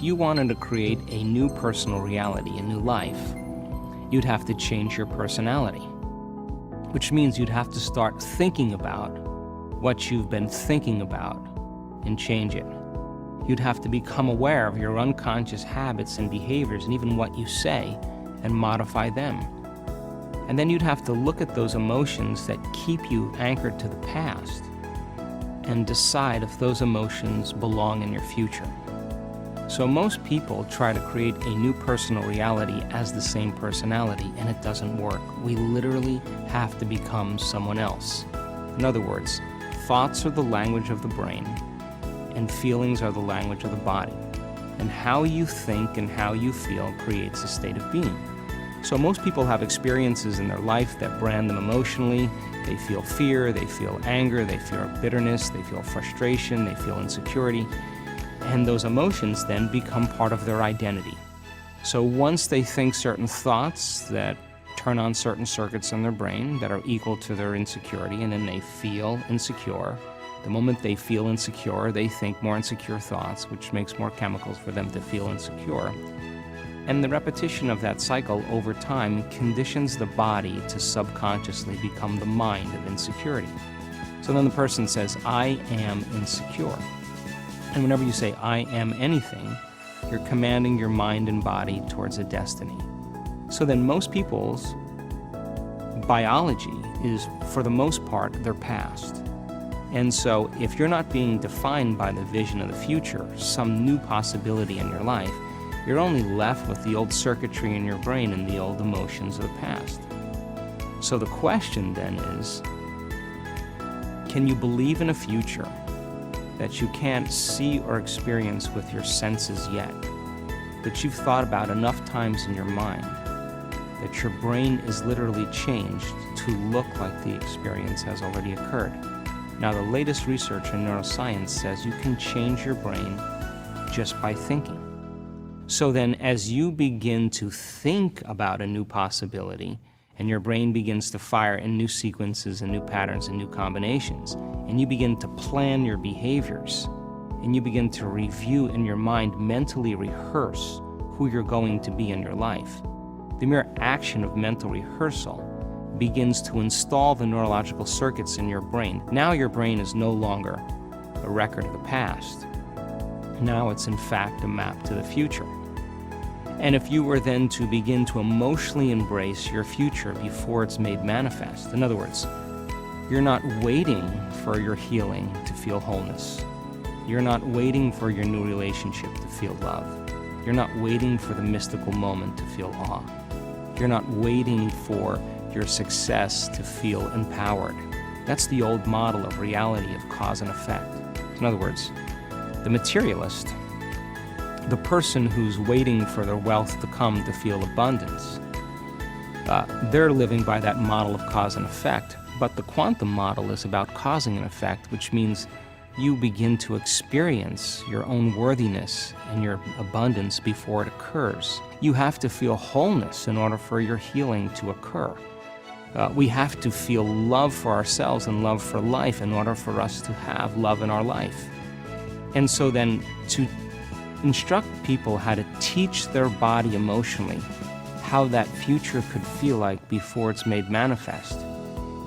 if you wanted to create a new personal reality, a new life, you'd have to change your personality, which means you'd have to start thinking about what you've been thinking about and change it. You'd have to become aware of your unconscious habits and behaviors and even what you say and modify them. And then you'd have to look at those emotions that keep you anchored to the past and decide if those emotions belong in your future. So most people try to create a new personal reality as the same personality, and it doesn't work. We literally have to become someone else. In other words, thoughts are the language of the brain, and feelings are the language of the body. And how you think and how you feel creates a state of being. So most people have experiences in their life that brand them emotionally. They feel fear, they feel anger, they feel bitterness, they feel frustration, they feel insecurity. And those emotions then become part of their identity. So once they think certain thoughts that turn on certain circuits in their brain that are equal to their insecurity, and then they feel insecure. The moment they feel insecure, they think more insecure thoughts, which makes more chemicals for them to feel insecure. And the repetition of that cycle over time conditions the body to subconsciously become the mind of insecurity. So then the person says, I am insecure. And whenever you say, I am anything, you're commanding your mind and body towards a destiny. So then most people's biology is, for the most part, their past. And so if you're not being defined by the vision of the future, some new possibility in your life, you're only left with the old circuitry in your brain and the old emotions of the past. So the question then is, can you believe in a future that you can't see or experience with your senses yet, that you've thought about enough times in your mind, that your brain is literally changed to look like the experience has already occurred? Now, the latest research in neuroscience says you can change your brain just by thinking. So then, as you begin to think about a new possibility, and your brain begins to fire in new sequences and new patterns and new combinations, and you begin to plan your behaviors, and you begin to review in your mind, mentally rehearse who you're going to be in your life, the mere action of mental rehearsal begins to install the neurological circuits in your brain. Now your brain is no longer a record of the past. Now it's in fact a map to the future. And if you were then to begin to emotionally embrace your future before it's made manifest, in other words, you're not waiting for your healing to feel wholeness. You're not waiting for your new relationship to feel love. You're not waiting for the mystical moment to feel awe. You're not waiting for your success to feel empowered. That's the old model of reality of cause and effect. In other words, the materialist, the person who's waiting for their wealth to come to feel abundance, they're living by that model of cause and effect. But the quantum model is about causing an effect, which means you begin to experience your own worthiness and your abundance before it occurs. You have to feel wholeness in order for your healing to occur. We have to feel love for ourselves and love for life in order for us to have love in our life. And so then to instruct people how to teach their body emotionally how that future could feel like before it's made manifest,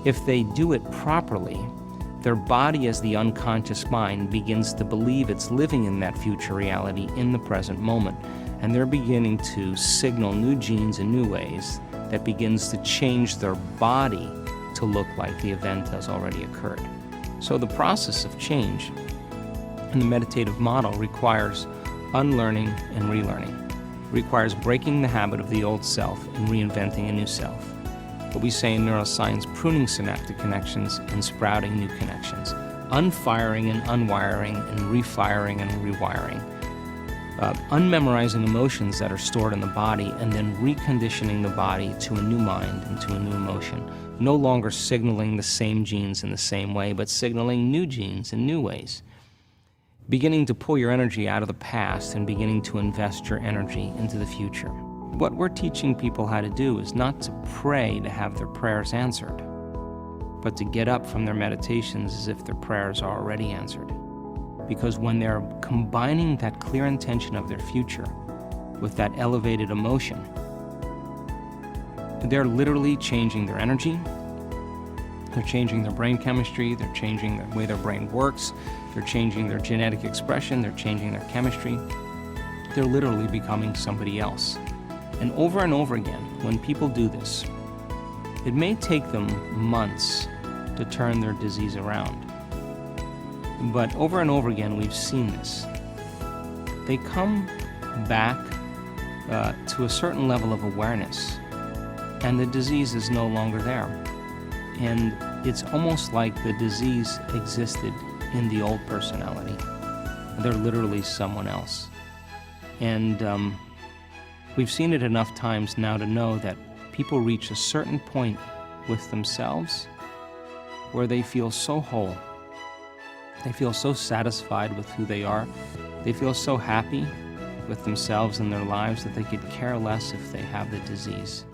if they do it properly, their body as the unconscious mind begins to believe it's living in that future reality in the present moment. And they're beginning to signal new genes in new ways that begins to change their body to look like the event has already occurred. So the process of change in the meditative model requires unlearning and relearning. It requires breaking the habit of the old self and reinventing a new self. What we say in neuroscience, pruning synaptic connections and sprouting new connections, unfiring and unwiring and refiring and rewiring, unmemorizing emotions that are stored in the body and then reconditioning the body to a new mind and to a new emotion, no longer signaling the same genes in the same way, but signaling new genes in new ways. Beginning to pull your energy out of the past and beginning to invest your energy into the future. What we're teaching people how to do is not to pray to have their prayers answered, but to get up from their meditations as if their prayers are already answered. Because when they're combining that clear intention of their future with that elevated emotion, they're literally changing their energy, they're changing their brain chemistry, they're changing the way their brain works, they're changing their genetic expression, they're changing their chemistry. They're literally becoming somebody else. And over again, when people do this, it may take them months to turn their disease around. But over and over again, we've seen this. They come back to a certain level of awareness, and the disease is no longer there. And it's almost like the disease existed in the old personality. They're literally someone else. And we've seen it enough times now to know that people reach a certain point with themselves where they feel so whole. They feel so satisfied with who they are. They feel so happy with themselves and their lives that they could care less if they have the disease.